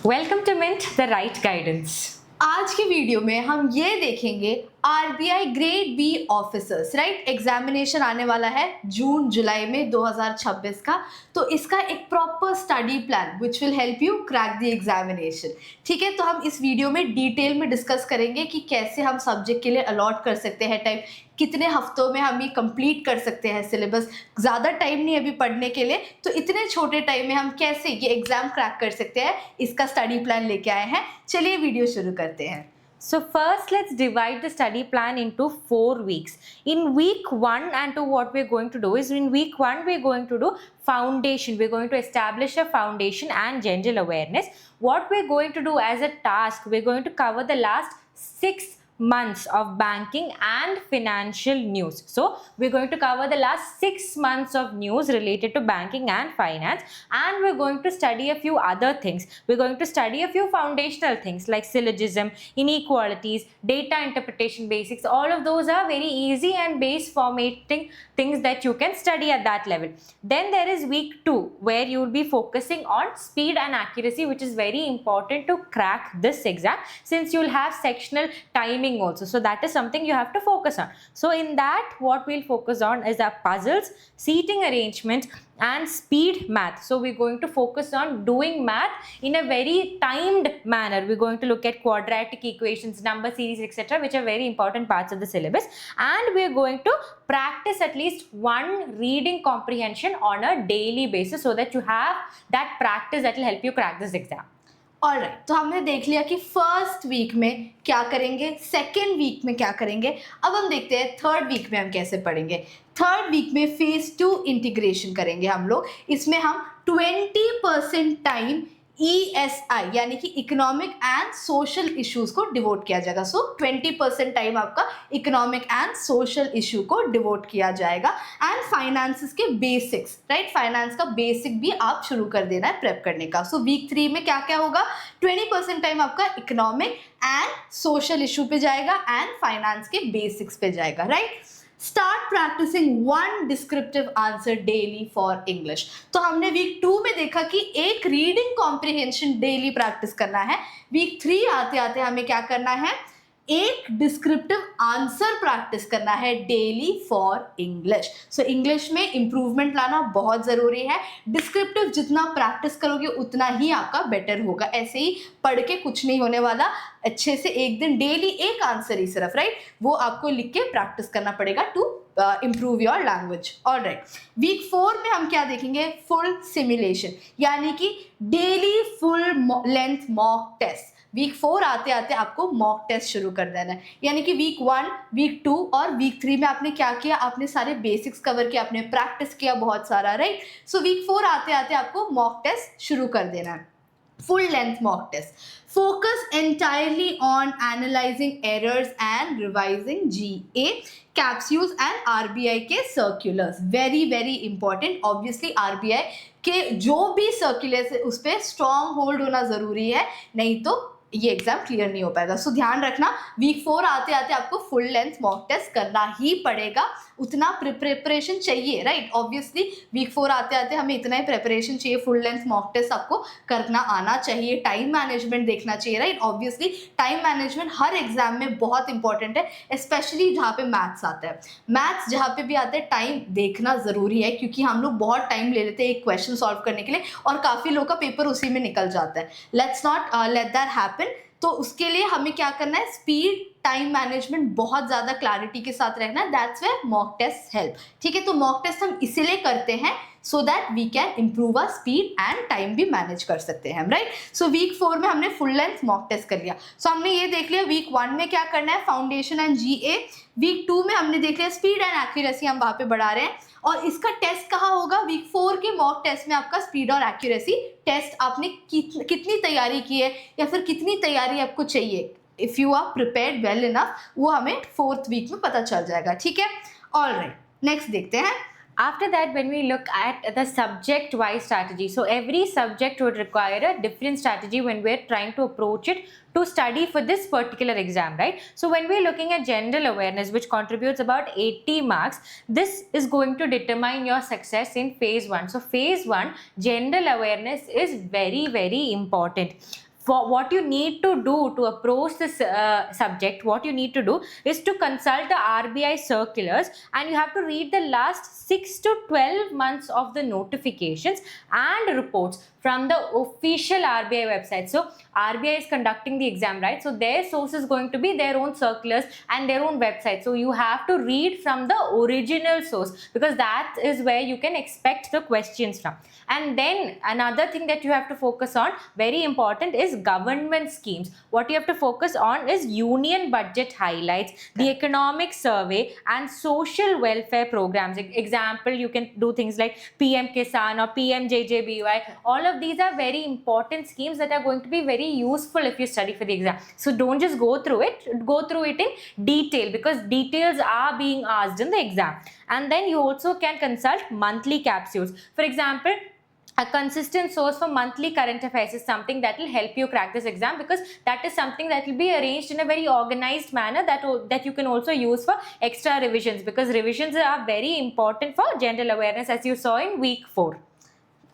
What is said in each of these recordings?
Welcome to Mint, the right guidance. आज की video में हम ये देखेंगे RBI grade B officers right examination आने वाला है जून जुलाई में 2026 का। तो इसका एक proper study plan which will help you crack the examination. ठीक है, तो हम इस वीडियो में डिटेल में डिस्कस करेंगे कि कैसे हम सब्जेक्ट के लिए अलॉट कर सकते हैं टाइम, कितने हफ्तों में हम ये कंप्लीट कर सकते हैं सिलेबस। ज़्यादा टाइम नहीं अभी पढ़ने के लिए, तो इतने छोटे टाइम में हम कैसे ये एग्जाम क्रैक कर सकते हैं, इसका स्टडी प्लान लेके आए हैं। चलिए वीडियो शुरू करते हैं। So first let's divide the study plan into 4 weeks. In week 1 and 2 what we're going to do is in week 1 we're going to do foundation. We're going to establish a foundation and general awareness. What we're going to do as a task, we're going to cover the last 6 months of banking and financial news. So we're going to cover the last 6 months of news related to banking and finance, and we're going to study a few other things. We're going to study a few foundational things like syllogism, inequalities, data interpretation basics. All of those are very easy and base formatting things that you can study at that level. Then there is week 2 where you will be focusing on speed and accuracy, which is very important to crack this exam since you'll have sectional timing also. So that is something you have to focus on. So in that what we'll focus on is our puzzles, seating arrangement and speed math. So we're going to focus on doing math in a very timed manner. We're going to look at quadratic equations, number series, etc., which are very important parts of the syllabus, and we're going to practice at least one reading comprehension on a daily basis so that you have that practice that will help you crack this exam. Alright, तो हमने देख लिया कि first week में क्या करेंगे, second week में क्या करेंगे। अब हम देखते हैं थर्ड वीक में हम कैसे पढ़ेंगे। थर्ड वीक में फेज 2 इंटीग्रेशन करेंगे हम लोग। इसमें हम 20% टाइम ESI यानी कि इकोनॉमिक एंड सोशल इश्यूज को डिवोट किया जाएगा। सो 20% टाइम आपका इकोनॉमिक एंड सोशल इशू को डिवोट किया जाएगा। एंड फाइनेंसेस के बेसिक्स, राइट, फाइनेंस का बेसिक भी आप शुरू कर देना है प्रेप करने का। सो वीक 3 में क्या क्या होगा, 20% टाइम आपका इकोनॉमिक एंड सोशल इशू पे जाएगा एंड फाइनेंस के बेसिक्स पे जाएगा, right. Start practicing one descriptive answer daily for English. तो हमने वीक 2 में देखा कि एक रीडिंग कॉम्प्रिहेंशन डेली प्रैक्टिस करना है। वीक 3 आते आते हमें क्या करना है, एक डिस्क्रिप्टिव आंसर प्रैक्टिस करना है daily for English. So English में इंप्रूवमेंट लाना बहुत ज़रूरी है। डिस्क्रिप्टिव जितना प्रैक्टिस करोगे उतना ही आपका बेटर होगा। ऐसे ही पढ़ के कुछ नहीं होने वाला। अच्छे से एक दिन डेली एक आंसर ही सिर्फ, राइट, वो आपको लिख के प्रैक्टिस करना पड़ेगा to improve your language. Alright, week 4 में हम क्या देखेंगे, फुल सिमुलेशन यानी कि daily full length mock test. Week 4 आते आते आपको मॉक टेस्ट शुरू कर देना है, यानी कि वीक 1, वीक 2 और वीक 3 में आपने क्या किया, आपने सारे बेसिक्स कवर किया, आपने प्रैक्टिस किया बहुत सारा, राइट। सो वीक 4 आते आते आपको मॉक टेस्ट शुरू कर देना है, full length mock test. Focus entirely on analyzing errors and revising GA capsules and RBI के circulars. Very very important. Obviously RBI के जो भी circulars है उस पर strong hold होना ज़रूरी है, नहीं तो ये एग्जाम क्लियर नहीं हो पाएगा। सो ध्यान रखना, वीक 4 आते आते आपको फुल लेंथ मॉक टेस्ट करना ही पड़ेगा। उतना प्रिपरेशन चाहिए, राइट। ऑब्वियसली वीक 4 आते आते हमें इतना ही प्रिपरेशन चाहिए, फुल लेंथ मॉक टेस्ट आपको करना आना चाहिए, टाइम मैनेजमेंट देखना चाहिए, राइट। ऑब्वियसली टाइम मैनेजमेंट हर एग्जाम में बहुत इंपॉर्टेंट है, स्पेशली जहाँ पे मैथ्स आता है। मैथ्स जहाँ पे भी आते हैं टाइम देखना ज़रूरी है, क्योंकि हम लोग बहुत टाइम ले लेते हैं एक क्वेश्चन सॉल्व करने के लिए और काफ़ी लोग का पेपर उसी में निकल जाता है। Let's not let that happen. तो उसके लिए हमें क्या करना है, स्पीड, टाइम मैनेजमेंट बहुत ज़्यादा क्लैरिटी के साथ रहना है। That's where mock test help. ठीक है, तो मॉक टेस्ट हम इसीलिए करते हैं so that we can improve our speed and time भी मैनेज कर सकते हैं हम, राइट। सो वीक 4 में हमने फुल लेंथ मॉक टेस्ट कर लिया। सो हमने ये देख लिया वीक 1 में क्या करना है, फाउंडेशन एंड GA। वीक 2 में हमने देख लिया स्पीड एंड एक्यूरेसी, हम वहाँ पे बढ़ा रहे हैं। और इसका टेस्ट कहाँ होगा, वीक 4 के मॉक टेस्ट में आपका स्पीड और एक्यूरेसी टेस्ट आपने कितनी तैयारी की है या फिर कितनी तैयारी आपको चाहिए, if you are prepared well enough, वो हमें 4th वीक में पता चल जाएगा। ठीक है, ऑलराइट, नेक्स्ट देखते हैं। After that, when we look at the subject-wise strategy, so every subject would require a different strategy when we're trying to approach it to study for this particular exam, right? So when we're looking at general awareness, which contributes about 80 marks, this is going to determine your success in phase 1. So phase 1, general awareness is very, very important. for what you need to do to approach this subject, what you need to do is to consult the RBI circulars, and you have to read the last 6 to 12 months of the notifications and reports from the official RBI website. So RBI is conducting the exam, right? So their source is going to be their own circulars and their own website. So you have to read from the original source, because that is where you can expect the questions from. And then another thing that you have to focus on, very important, is government schemes. What you have to focus on is union budget highlights, the economic survey, and social welfare programs. Example, you can do things like PM Kisan or PMJJBY. All of these are very important schemes that are going to be very useful if you study for the exam. So don't just go through it in detail, because details are being asked in the exam. And then you also can consult monthly capsules. For example, a consistent source for monthly current affairs is something that will help you crack this exam, because that is something that will be arranged in a very organized manner that you can also use for extra revisions, because revisions are very important for general awareness, as you saw in week 4.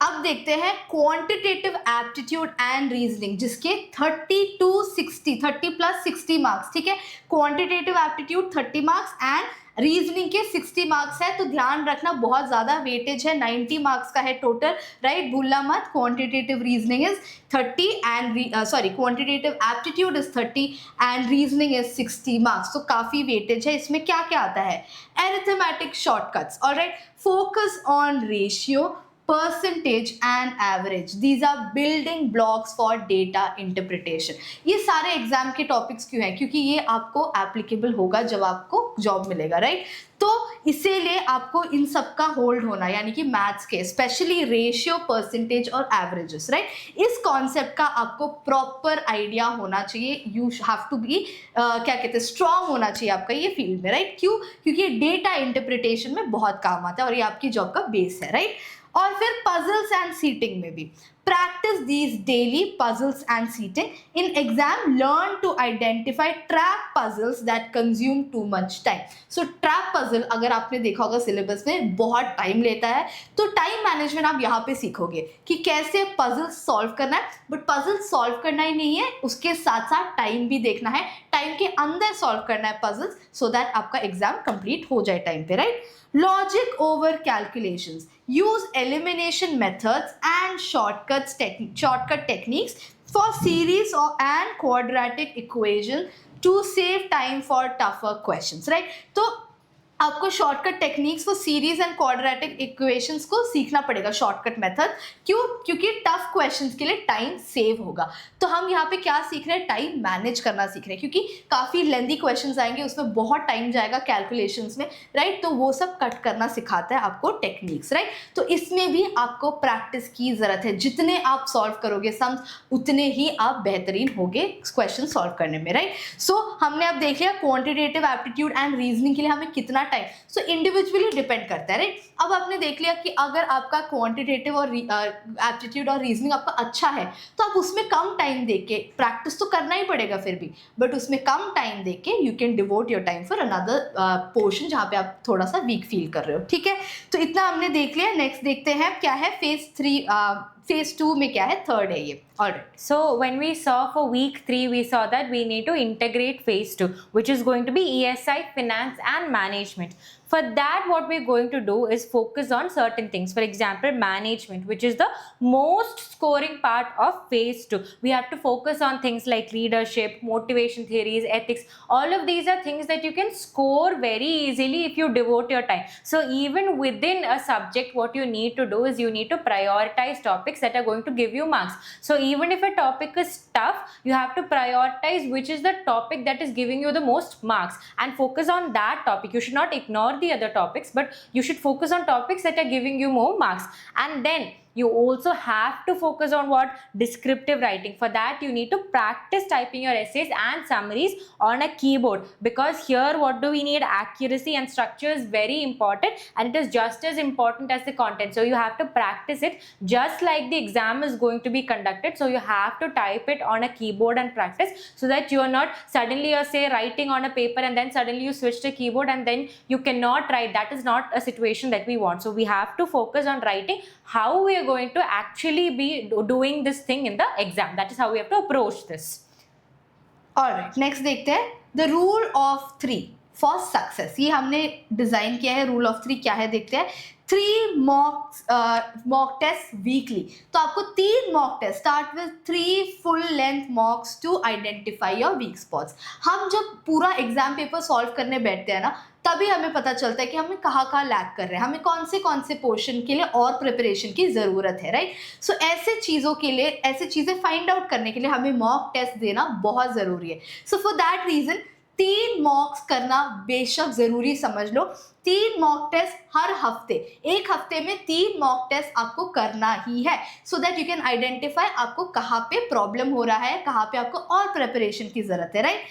अब देखते हैं quantitative aptitude and reasoning, जिसके 30 to 60, 30 plus 60 marks, ठीक है। Quantitative aptitude 30 marks and reasoning के 60 marks है, तो ध्यान रखना बहुत ज्यादा वेटेज है, 90 मार्क्स का है टोटल, राइट, भूलना मत। Quantitative reasoning is 30 and quantitative aptitude is 30 and reasoning is 60 marks, तो काफी वेटेज है। इसमें क्या क्या आता है? Arithmetic shortcuts, alright, focus on ratio, percentage and average. These are building blocks for data interpretation. ये सारे एग्जाम के टॉपिक्स क्यों हैं? क्योंकि ये आपको एप्लीकेबल होगा जब आपको जॉब मिलेगा, राइट? तो इसीलिए आपको इन सब का होल्ड होना, यानी कि मैथ्स के स्पेशली रेशियो, परसेंटेज और एवरेजेस, राइट, इस कॉन्सेप्ट का आपको प्रॉपर आइडिया होना चाहिए। यू हैव टू बी क्या कहते हैं, स्ट्रांग होना चाहिए आपका ये फील्ड में, राइट? क्यों? क्योंकि डेटा इंटरप्रिटेशन में बहुत काम आता है और ये आपकी जॉब का बेस है, राइट? और फिर पजल्स एंड सीटिंग में भी practice these daily puzzles and seating. In exam, learn to identify trap puzzles that consume too much time. So trap puzzle अगर आपने देखा होगा सिलेबस में बहुत टाइम लेता है, तो टाइम मैनेजमेंट आप यहाँ पे सीखोगे कि कैसे पजल्स सॉल्व करना है। बट पजल सॉल्व करना ही नहीं है, उसके साथ साथ टाइम भी देखना है, टाइम के अंदर सॉल्व करना है पजल्स, सो दैट आपका एग्जाम कंप्लीट हो जाए टाइम पे, right? Logic over calculations. Use elimination methods and shortcut techniques for series and quadratic equations to save time for tougher questions, right? तो आपको shortcut techniques for series and quadratic equations को सीखना पड़ेगा, shortcut method. क्यों? क्योंकि tough questions के लिए time save होगा। तो हम यहाँ पे क्या सीख रहे हैं? टाइम मैनेज करना सीख रहे हैं, क्योंकि काफ़ी लेंदी क्वेश्चंस आएंगे, उसमें बहुत टाइम जाएगा कैलकुलेशंस में, राइट? तो वो सब कट करना सिखाता है आपको टेक्निक्स, राइट? तो इसमें भी आपको प्रैक्टिस की ज़रूरत है। जितने आप सॉल्व करोगे सम्स, उतने ही आप बेहतरीन होगे क्वेश्चन सॉल्व करने में, राइट? सो हमने अब देख लिया क्वान्टिटेटिव एप्टीट्यूड एंड रीजनिंग के लिए हमें कितना टाइम, सो इंडिविजुअली डिपेंड करता है, राइट? अब आपने देख लिया कि अगर आपका क्वांटिटेटिव और एप्टीट्यूड और रीजनिंग आपका अच्छा है, तो आप उसमें कम टाइम देके, प्रैक्टिस तो करना ही पड़ेगा फिर भी, बट उसमें कम टाइम देके you can devote your time for another portion जहाँ पे आप थोड़ा सा वीक फील कर रहे हो, ठीक है? तो इतना हमने देख लिया। नेक्स्ट देखते हैं क्या है फेज 3, फेज 2 में क्या है, थर्ड है ये। Alright. So when we saw for week 3, we saw that we need to integrate phase 2, which is going to be ESI, finance and management. For that, what we're going to do is focus on certain things. For example, management, which is the most scoring part of phase 2. We have to focus on things like leadership, motivation theories, ethics. All of these are things that you can score very easily if you devote your time. So even within a subject, what you need to do is you need to prioritize topics that are going to give you marks. So even if a topic is tough, you have to prioritize which is the topic that is giving you the most marks and focus on that topic. You should not ignore the other topics, but you should focus on topics that are giving you more marks. And then you also have to focus on what? Descriptive writing. For that, you need to practice typing your essays and summaries on a keyboard, because here what do we need? Accuracy and structure is very important, and it is just as important as the content. So you have to practice it just like the exam is going to be conducted. So you have to type it on a keyboard and practice, so that you are not suddenly, you're say writing on a paper and then suddenly you switch the keyboard and then you cannot write. That is not a situation that we want. So we have to focus on writing how we are going to actually be doing this thing in the exam. That is how we have to approach this. Alright, next देखते हैं the rule of 3 for success. ये हमने design किया है. Rule of 3 क्या है देखते हैं. 3 मॉक टेस्ट वीकली. तो आपको 3 mock test, start with 3 full length mocks to identify your weak spots. हम जब पूरा एग्जाम पेपर सॉल्व करने बैठते हैं ना, तभी हमें पता चलता है कि हमें कहाँ लैग कर रहे हैं, हमें कौन से पोर्शन के लिए और प्रिपरेशन की ज़रूरत है, राइट. सो ऐसे चीज़ों के लिए, ऐसे चीज़ें फाइंड आउट करने के लिए हमें मॉक टेस्ट देना बहुत ज़रूरी है. सो फॉर दैट रीज़न 3 मॉक्स करना बेशक ज़रूरी समझ लो. 3 मॉक टेस्ट हर हफ्ते, एक हफ्ते में 3 मॉक टेस्ट आपको करना ही है, so that you can identify आपको कहाँ पे प्रॉब्लम हो रहा है, कहाँ पे आपको और प्रिपरेशन की ज़रूरत है, राइट.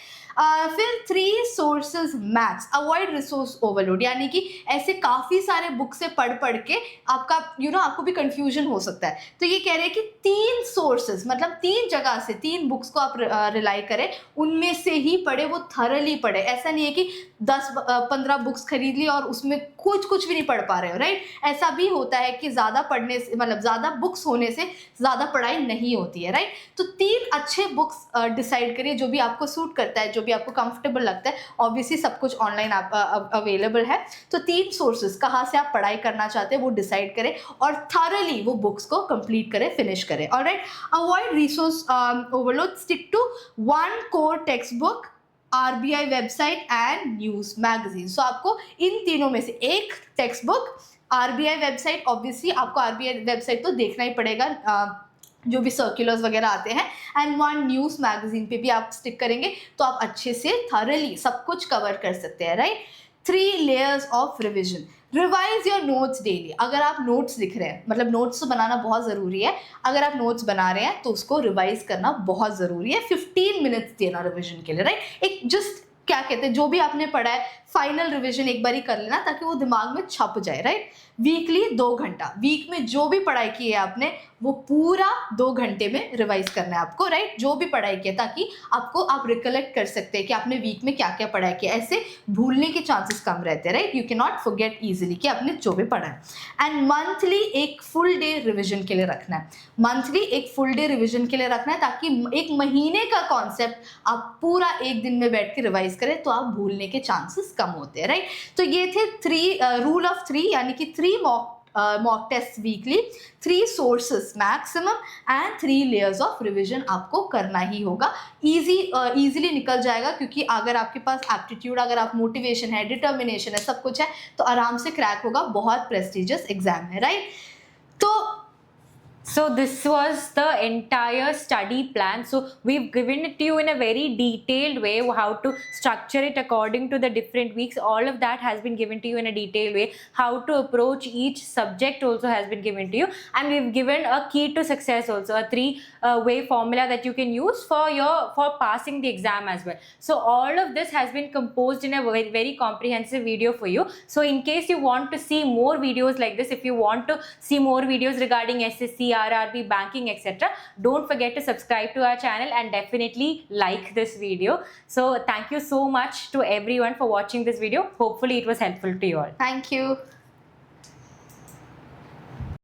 फिर 3 sources max. Avoid resource overload, यानी कि ऐसे काफ़ी सारे बुक से पढ़ के आपका आपको भी कंफ्यूजन हो सकता है. तो ये कह रहे हैं कि 3 सोर्सेज, मतलब 3 जगह से 3 बुक्स को आप रिलाई करें, उनमें से ही पढ़े, वो थरली पढ़े. ऐसा नहीं है कि 10-15 बुक्स खरीद ली और उसमें कुछ भी नहीं पढ़ पा रहे हो, राइट. ऐसा भी होता है कि ज़्यादा पढ़ने से, मतलब ज़्यादा बुक्स होने से ज़्यादा पढ़ाई नहीं होती है, राइट. तो 3 अच्छे बुक्स डिसाइड करिए जो भी आपको सूट करता है, जो भी आपको कंफर्टेबल लगता है. ऑब्वियसली सब कुछ ऑनलाइन अवेलेबल है. तो 3 सोर्सेज कहाँ से आप पढ़ाई करना चाहते हैं वो डिसाइड करें और थॉरली वो बुक्स को कंप्लीट करें, फिनिश करें. Alright. Avoid resource overload. Stick to 1 core textbook, RBI website and news magazine. So आपको इन तीनों में से एक textbook, RBI website, obviously आपको RBI वेबसाइट तो देखना ही पड़ेगा, जो भी सर्कुलर्स वगैरह आते हैं, एंड 1 न्यूज़ मैगजीन पे भी आप स्टिक करेंगे तो आप अच्छे से थॉरली सब कुछ कवर कर सकते हैं, right. 3 layers of revision. Revise your notes daily. अगर आप नोट्स लिख रहे हैं, मतलब नोट्स तो बनाना बहुत ज़रूरी है, अगर आप नोट्स बना रहे हैं तो उसको रिवाइज करना बहुत ज़रूरी है. 15 मिनट्स देना रिविजन के लिए, राइट. एक जस्ट क्या कहते हैं, जो भी आपने पढ़ा है फाइनल रिवीजन एक बार ही कर लेना ताकि वो दिमाग में छप जाए, राइट. वीकली 2 घंटा, वीक में जो भी पढ़ाई की है आपने वो पूरा 2 घंटे में रिवाइज करना है आपको, राइट. जो भी पढ़ाई की है, ताकि आपको आप रिकलेक्ट कर सकते हैं कि आपने वीक में क्या क्या पढ़ाई किया. ऐसे भूलने के चांसेस कम रहते हैं, right. You can not forget easily कि आपने जो भी पढ़ा है. एंड मंथली एक फुल डे रिविजन के लिए रखना है. मंथली एक फुल डे रिविजन के लिए रखना है ताकि एक महीने का कॉन्सेप्ट आप पूरा एक दिन में बैठ के रिवाइज करें तो आप भूलने के चांसेस कम होते हैं, राइट. तो ये थे 3 रूल ऑफ 3, यानी कि 3 mock test weekly, 3 sources maximum and 3 layers of revision आपको करना ही होगा. इजीली निकल जाएगा, क्योंकि अगर आपके पास एप्टीट्यूड, अगर आप मोटिवेशन है, डिटर्मिनेशन है, सब कुछ है, तो आराम से क्रैक होगा. बहुत प्रेस्टिजियस एग्जाम है, राइट. तो So this was the entire study plan. So we've given it to you in a very detailed way, how to structure it according to the different weeks. All of that has been given to you in a detailed way. How to approach each subject also has been given to you, and we've given a key to success also, a 3-way formula that you can use for passing the exam as well. So all of this has been composed in a very, very comprehensive video for you. So in case you want to see more videos like this, if you want to see more videos regarding SSC, RRB, banking, etc., don't forget to subscribe to our channel and definitely like this video. So thank you so much to everyone for watching this video. Hopefully it was helpful to you all. thank you.